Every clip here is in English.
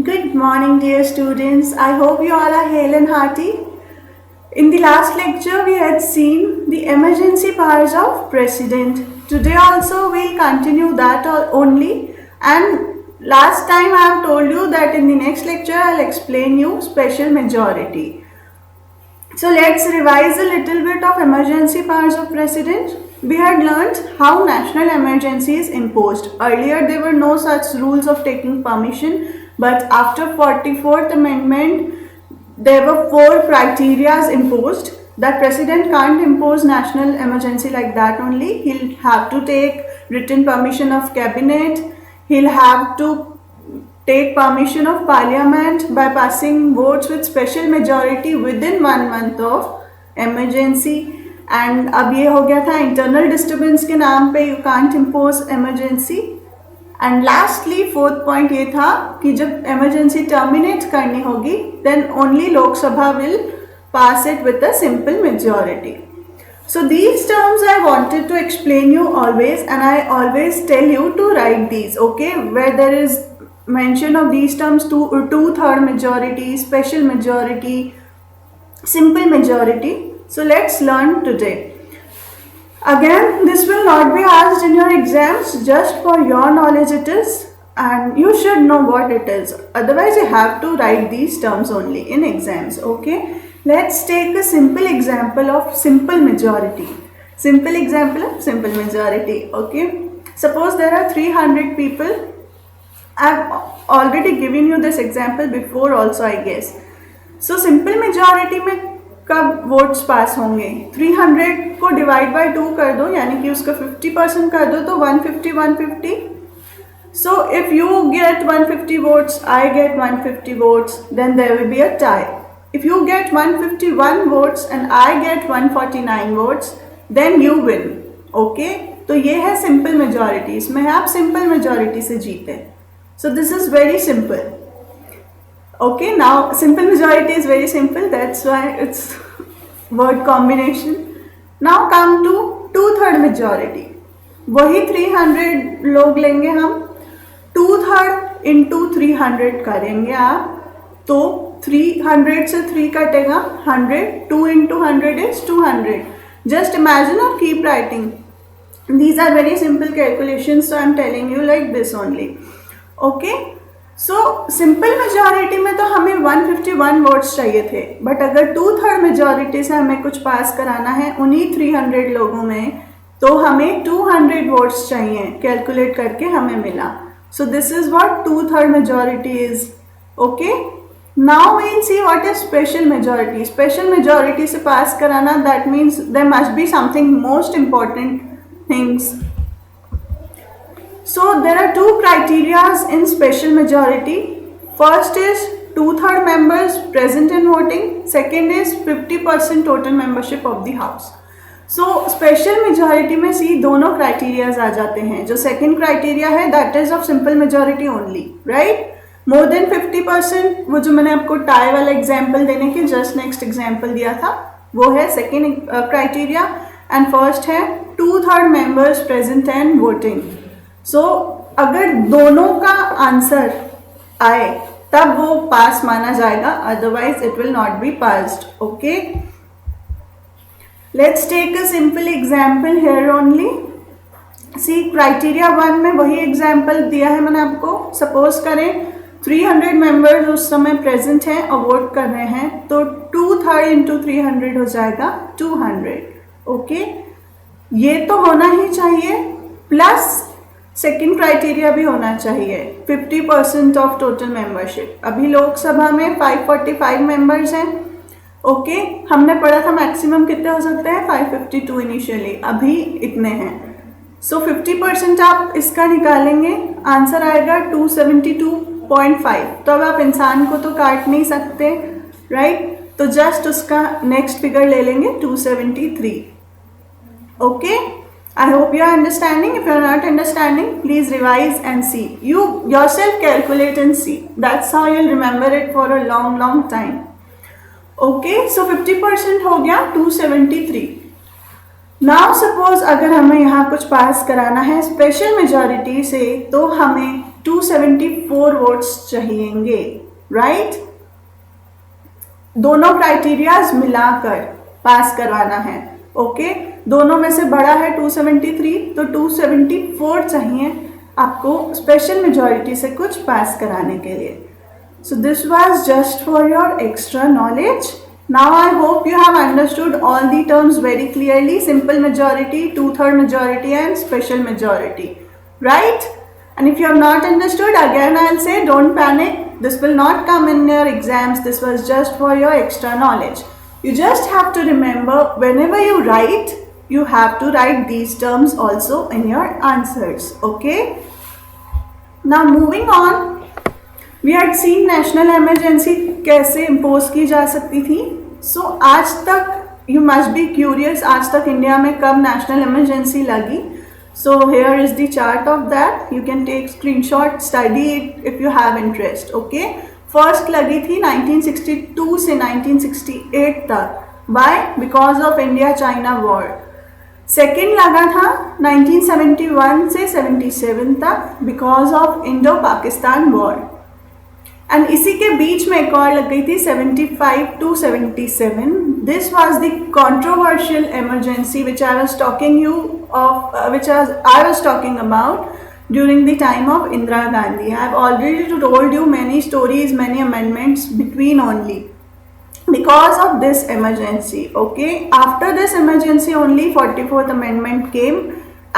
Good morning, dear students. I hope you all are hale and hearty. In the last lecture, we had seen the emergency powers of President. Today also, we'll continue that only. And last time, I have told you that in the next lecture, I'll explain you special majority. So let's revise a little bit of emergency powers of President. We had learned how national emergency is imposed. Earlier there were no such rules of taking permission, but after 44th Amendment there were 4 criteria imposed that President can't impose national emergency like that only. He'll have to take written permission of cabinet. He'll have to take permission of parliament by passing votes with special majority within 1 month of emergency. And अब ये हो गया था internal disturbance के नाम पे you can't impose emergency. And lastly 4th point ये था कि जब इमरजेंसी टर्मिनेट करनी होगी then only Lok Sabha will pass it with a simple majority. So these terms I wanted to explain you always, and I always tell you to write these, okay, where there is mention of these terms, two-third majority, special majority, simple majority. So let's learn today. Again, this will not be asked in your exams, just for your knowledge it is, and you should know what it is. Otherwise you have to write these terms only in exams, okay. Let's take a simple example of simple majority. Simple example of simple majority, okay. Suppose there are 300 people. I've already given you this example before also, I guess. So simple majority में कब votes पास होंगे? 300 को divide by 2 कर दो, यानी कि उसका 50% कर दो, तो 150. So if you get 150 votes, I get 150 votes, then there will be a tie. If you get 151 votes and I get 149 votes, then you win. Okay? तो ये है सिंपल मेजॉरिटी. इसमें आप सिंपल मेजॉरिटी से जीते. So this is very simple. Okay, now simple majority is very simple, that's why it's word combination. Now come to two-third majority. वही 300 लोग लेंगे हम, 2/3 into 300 करेंगे आप, तो 300 से 3 कटेगा 100, 2 into 100 is 200. Just imagine or keep writing. These are very simple calculations, so I am telling you like this only. Okay. So simple majority में तो हमें 151 वोट्स चाहिए थे, बट अगर 2/3 मेजॉरिटी से हमें कुछ पास कराना है उन्हीं 300 लोगों में, तो हमें 200 वोट्स चाहिए. कैलकुलेट करके हमें मिला. So this is what 2/3 majority is. Okay, now we will see what is special majority. Special majority से पास कराना, that means there must be something most important things. So there are 2 criteria in special majority. First is 2/3 members present in voting. Second is 50% total membership of the house. So special majority में सी दोनों criterias आ जाते हैं. जो second criteria है that is of simple majority only, right? More than 50%, वो जो मैंने आपको tie वाला example देने के just next example दिया था, वो है second criteria, and first है 2/3 members present and voting. सो अगर दोनों का आंसर आए तब वो पास माना जाएगा, otherwise it will not be passed. Okay, let's take a simple example here only. See criteria 1 में वही एग्जाम्पल दिया है मैंने आपको. सपोज करें 300 मेंबर्स उस समय प्रेजेंट हैं और वोट कर रहे हैं, तो 2/3 into 300 हो जाएगा 200. ओके, ये तो होना ही चाहिए, प्लस सेकेंड क्राइटेरिया भी होना चाहिए 50% ऑफ टोटल मेंबरशिप. अभी लोकसभा में 545 मेंबर्स हैं. ओके, हमने पढ़ा था मैक्सिमम कितने हो सकते हैं, 552 इनिशियली, अभी इतने हैं. सो 50% आप इसका निकालेंगे, आंसर आएगा 272.5. तो अब आप इंसान को तो काट नहीं सकते, राइट? तो जस्ट उसका नेक्स्ट फिगर ले लेंगे 273. Okay, I hope you are understanding. If you are not understanding, please revise and see. You yourself calculate and see. That's how you'll remember it for a long time. Okay, so 50% हो गया 273. Now suppose अगर हमें यहाँ कुछ पास कराना है special majority से, तो हमें 274 वोट्स चाहिएंगे, राइट? दोनों क्राइटेरियाज मिलाकर पास करवाना है, ओके? दोनों में से बड़ा है 273, तो 274 चाहिए आपको स्पेशल मेजॉरिटी से कुछ पास कराने के लिए. So this was just for your extra knowledge. Now I hope you have understood all the terms very clearly. Simple majority, two-third majority and special majority. Right? And if you have not understood, again I'll say don't panic. This will not come in your exams. This was just for your extra knowledge. You just have to remember whenever you write, you have to write these terms also in your answers. Okay? Now moving on. We had seen national emergency कैसे impose की जा सकती थी. सो आज तक you must be curious, आज तक India में कब नेशनल इमरजेंसी लगी. So here is the chart of that. You can take screenshot, study it if you have interest. Okay, first लगी थी 1962 से 1968 तक. Why? Because of India China war. Second लगा था 1971 से 77 तक because of Indo Pakistan war. And इसी के बीच में एक और लग गई थी 75 to 77. This was the controversial emergency which I was talking you of, which I was talking about during the time of Indira Gandhi. I have already told you many stories, many amendments between only because of this emergency. Okay, after this emergency only 44th amendment came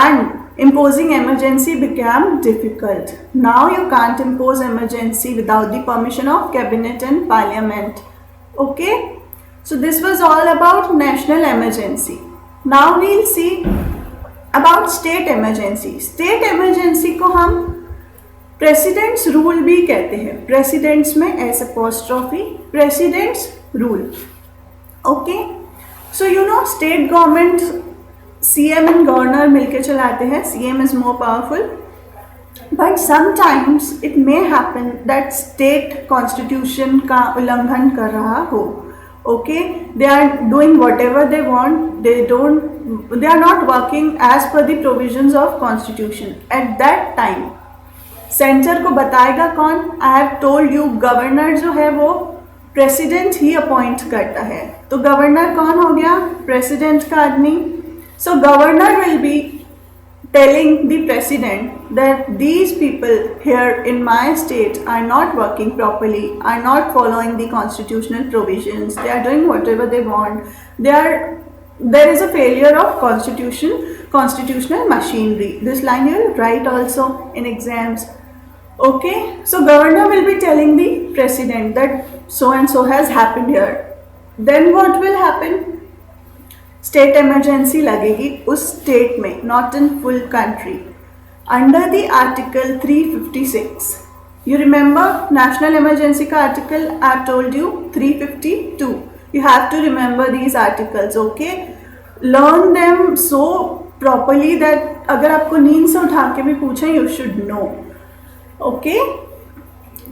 and imposing emergency became difficult. Now you can't impose emergency without the permission of cabinet and parliament. Okay, so this was all about national emergency. Now we'll see about state emergency. State emergency को हम president's rule भी कहते हैं. presidents में S apostrophe, president's rule. Okay, so you know state government CM and governor मिलके चलाते हैं. CM is more powerful, but sometimes it may happen that state constitution का उल्लंघन कर रहा हो. Okay, they are doing whatever they want. They are not working as per the provisions of constitution. At that time, centre को बताएगा कौन? I have told you, governor जो है वो प्रेसिडेंट ही अपॉइंट करता है. तो गवर्नर कौन हो गया? प्रेसिडेंट का आदमी. So governor will be telling the president that these people here in my state are not working properly, are not following the constitutional provisions, they are doing whatever they want, there is a failure of constitutional machinery. This line you will write also in exams. Okay, so governor will be telling the president that so and so has happened here. Then what will happen? State emergency लगेगी उस state में, not in full country, under the article 356. You remember national emergency का article I told you 352. You have to remember these articles. Okay, learn them so properly that अगर आपको नींद से उठा के भी पूछें you should know. Okay,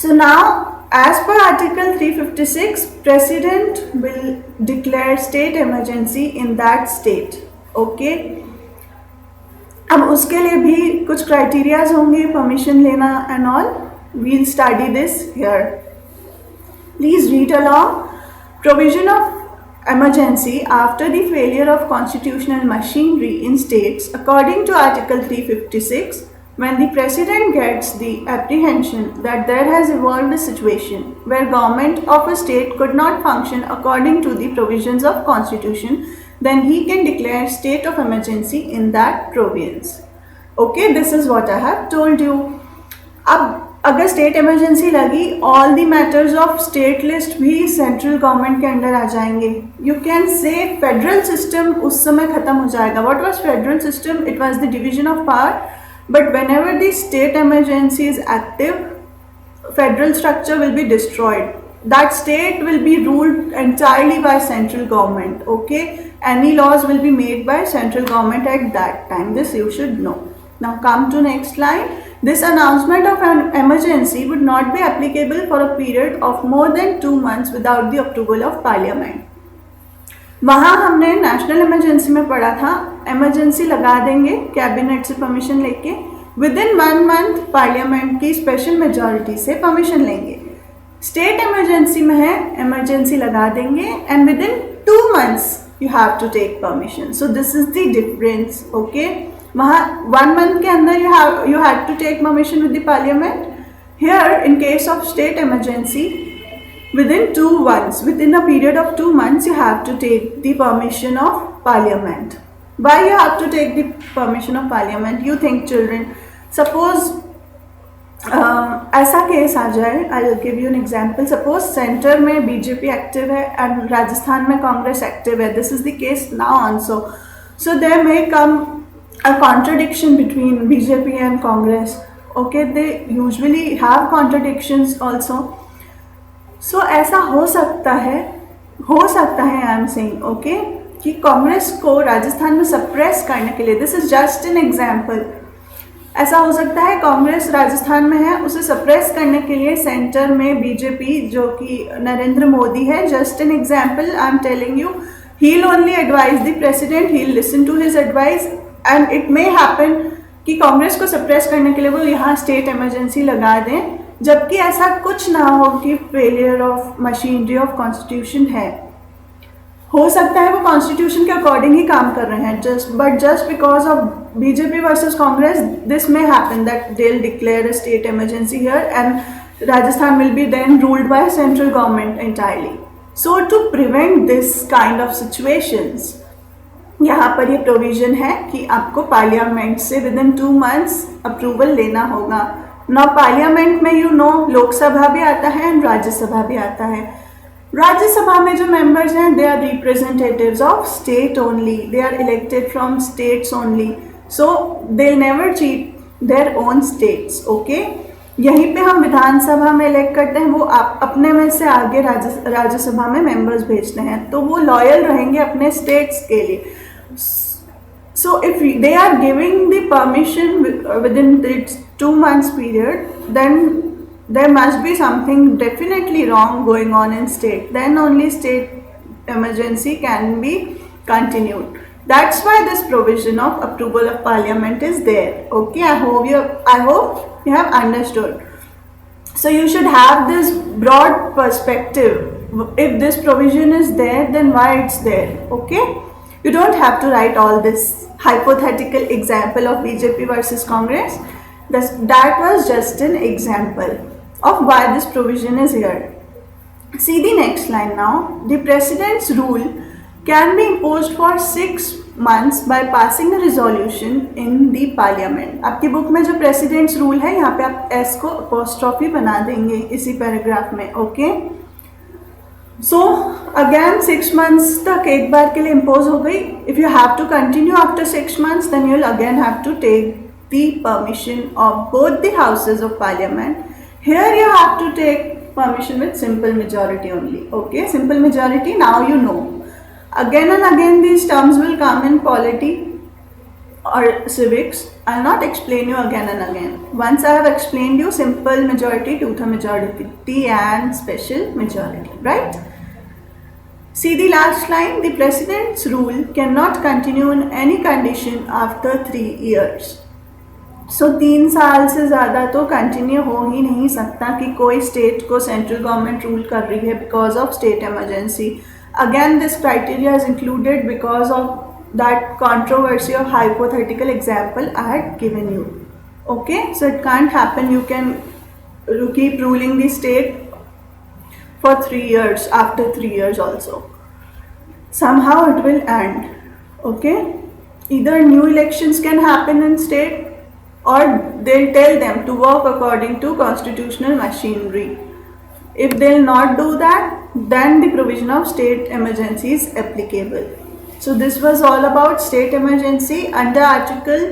so now as per article 356, president will declare state emergency in that state. Okay, अब उसके लिए भी कुछ क्राइटेरियाज होंगे, परमिशन लेना and all. We'll study this here. Please read along. Provision of emergency after the failure of constitutional machinery in states according to article 356. When the president gets the apprehension that there has evolved a situation where government of a state could not function according to the provisions of constitution, then he can declare state of emergency in that province. Okay, this is what I have told you. अब अगर state emergency लगी, all the matters of state list भी central government के under आ जाएंगे. You can say federal system उस समय खत्म हो जाएगा. What was federal system? It was the division of power. But whenever the state emergency is active, federal structure will be destroyed. That state will be ruled entirely by central government. Okay, any laws will be made by central government at that time. This you should know. Now come to next line. This announcement of an emergency would not be applicable for a period of more than 2 months without the approval of parliament. वहाँ हमने national emergency में पढ़ा था, emergency लगा देंगे cabinet से permission लेके, within 1 month parliament की स्पेशल मेजॉरिटी से परमिशन लेंगे. स्टेट इमरजेंसी में है, इमरजेंसी लगा देंगे and within 2 months you have to take permission. So this is the difference. Okay, वहाँ 1 month के अंदर you had to take permission with the parliament. Here in case of state emergency, within a period of 2 months you have to take the permission of parliament. Why you have to take the permission of parliament? You think, children, suppose ऐसा case आ जाए, I will give you an example. Suppose centre में BJP active है and Rajasthan में Congress active है. This is the case now also. So there may come a contradiction between BJP and Congress. Okay, they usually have contradictions also. So ऐसा हो सकता है I am saying, okay, कि कांग्रेस को राजस्थान में सप्रेस करने के लिए, this is just an example, ऐसा हो सकता है कांग्रेस राजस्थान में है, उसे सप्रेस करने के लिए सेंटर में बीजेपी जो कि नरेंद्र मोदी है, just an example I am telling you, he will only advise the president, he will listen to his advice and it may happen कि कांग्रेस को सप्रेस करने के लिए वो यहाँ स्टेट इमरजेंसी लगा दें, जबकि ऐसा कुछ ना हो कि failure of machinery of constitution है. हो सकता है वो कॉन्स्टिट्यूशन के अकॉर्डिंग ही काम कर रहे हैं, just because of BJP versus Congress this may happen that they will declare a state emergency here and Rajasthan will be then ruled by central government entirely. So to prevent this kind of situations, यहाँ पर ये provision है कि आपको parliament से with in 2 months approval लेना होगा. ना पार्लियामेंट में लोकसभा भी आता है एंड राज्यसभा भी आता है. राज्यसभा में जो मेंबर्स हैं they are representatives of state only, they are elected from states only, so they never cheat their own states. Okay, यहीं पे हम विधानसभा में इलेक्ट करते हैं, वो आप अपने में से आगे राज्यसभा में मेंबर्स भेजते हैं, तो वो लॉयल रहेंगे अपने स्टेट्स के लिए. So if they are giving the permission within this 2 months period, then there must be something definitely wrong going on in state. Then only state emergency can be continued. That's why this provision of approval of parliament is there. Okay, I hope you have understood. So you should have this broad perspective. If this provision is there, then why it's there? Okay. You don't have to write all this hypothetical example of BJP versus Congress. That was just an example of why this provision is here. See the next line now. The president's rule can be imposed for 6 months by passing a resolution in the parliament. आपकी book में जो president's rule है, यहाँ पे आप S को apostrophe बना देंगे इसी पैराग्राफ में. ओके, सो अगेन 6 months तक एक बार के लिए इम्पोज हो गई. If you have to continue after 6 months, then you will again have to take the permission of both the houses of parliament. Here you have to take permission with simple majority only. Okay, simple majority, now you know. Again and again these terms will come in polity or civics. I'll not explain you again and again. Once I have explained you simple majority, two-third majority and special majority, right? See the last line. The president's rule cannot continue in any condition after 3 years. So 3 साल से ज़्यादा तो continue हो ही नहीं सकता कि कोई state को सेंट्रल गवर्नमेंट रूल कर रही है because of state emergency. Again this criteria is included because of that controversy of hypothetical example I had given you. Okay, so it can't happen. You can keep ruling the state for 3 years, after 3 years also. Somehow it will end. Okay, either new elections can happen in state or they'll tell them to work according to constitutional machinery. If they'll not do that, then the provision of state emergency is applicable. So this was all about state emergency under Article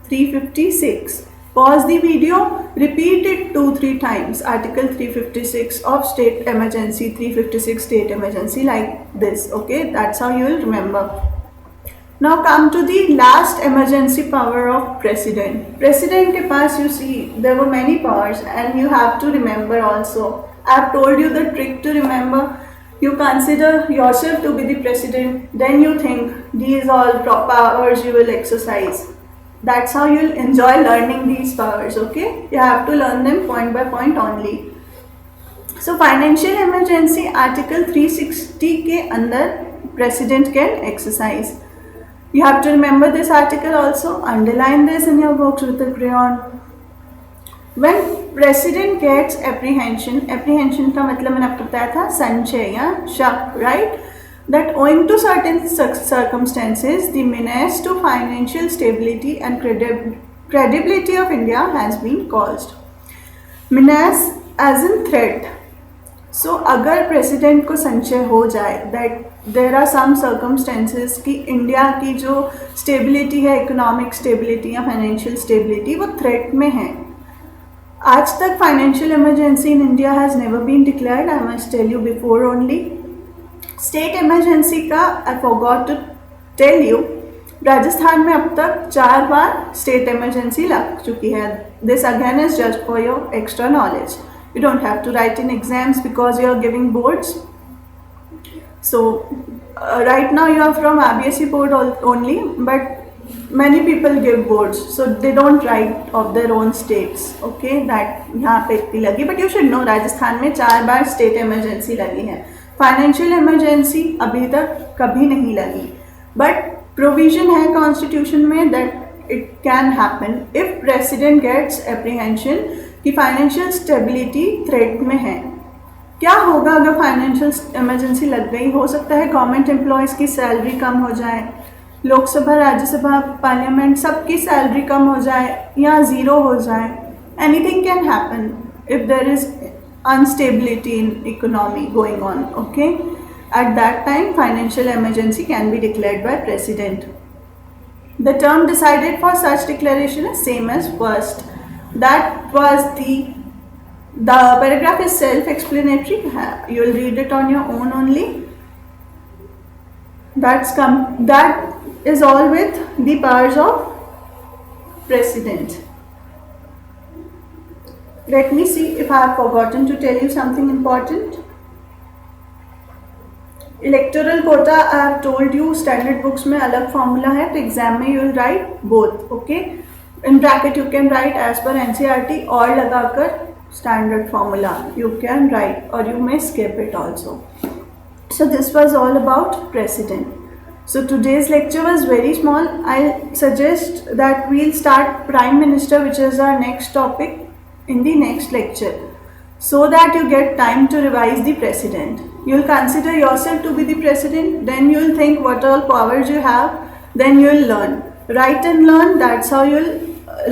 356. Pause the video, repeat it 2-3 times. Article 356 of state emergency, 356 state emergency, like this. Okay, that's how you will remember. Now come to the last emergency power of president. President के पास you see there were many powers and you have to remember also. I have told you the trick to remember. You consider yourself to be the president, then you think these all powers you will exercise. That's how you'll enjoy learning these powers, okay? You have to learn them point by point only. So financial emergency article 360 के अंदर president can exercise. You have to remember this article also. Underline this in your books with a crayon. When president gets apprehension का मतलब मैंने आपको बताया था संशय या शक, right? That owing to certain circumstances, the menace to financial stability and credibility of India has been caused. Menace as in threat. सो अगर प्रेसिडेंट को संशय हो जाए that there are some circumstances कि इंडिया की जो स्टेबिलिटी है, इकोनॉमिक स्टेबिलिटी या फाइनेंशियल स्टेबिलिटी, वो थ्रेट में है. आज तक financial emergency in India has never been declared. I must tell you before only. State emergency का I forgot to tell you, Rajasthan में अब तक 4 बार स्टेट इमरजेंसी लग चुकी है. This again is just for your extra knowledge. You don't have to write in exams because you are giving boards. So right now you are from IBSE board only, but many people give boards, so they don't write of their own states. Okay, that यहाँ पे इतनी लगी, but you should know Rajasthan में 4 बार state emergency लगी है. Financial emergency अभी तक कभी नहीं लगी, बट प्रोविजन है कॉन्स्टिट्यूशन में that it can happen if president gets apprehension कि फाइनेंशियल स्टेबिलिटी थ्रेट में है. क्या होगा अगर फाइनेंशियल इमरजेंसी लग गई? हो सकता है गवर्नमेंट एम्प्लॉयज़ की सैलरी कम हो जाए, लोकसभा, राज्यसभा, पार्लियामेंट सबकी सैलरी कम हो जाए या ज़ीरो हो जाए. Anything can happen if there is instability in economy going on. Okay, at that time financial emergency can be declared by president. The term decided for such declaration is same as first. That was the paragraph is self-explanatory. You will read it on your own only. That is all with the powers of president. Let me see if I have forgotten to tell you something important. Electoral quota, I have told you standard books में अलग formula है, तो exam में you will write both. Okay. In bracket you can write as per NCERT और लगाकर standard formula you can write, or you may skip it also. So this was all about president. So today's lecture was very small. I'll suggest that we'll start prime minister, which is our next topic, in the next lecture, so that you get time to revise the president. You'll consider yourself to be the president, then you'll think what all powers you have, then you'll learn. Write and learn, that's how you'll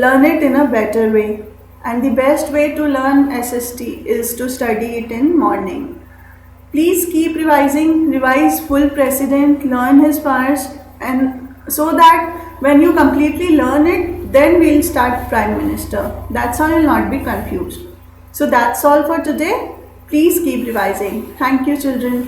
learn it in a better way. And the best way to learn SST is to study it in morning. Please keep revising, revise full president, learn his powers, and so that when you completely learn it, then we'll start prime minister. That's how you'll not be confused. So that's all for today. Please keep revising. Thank you, children.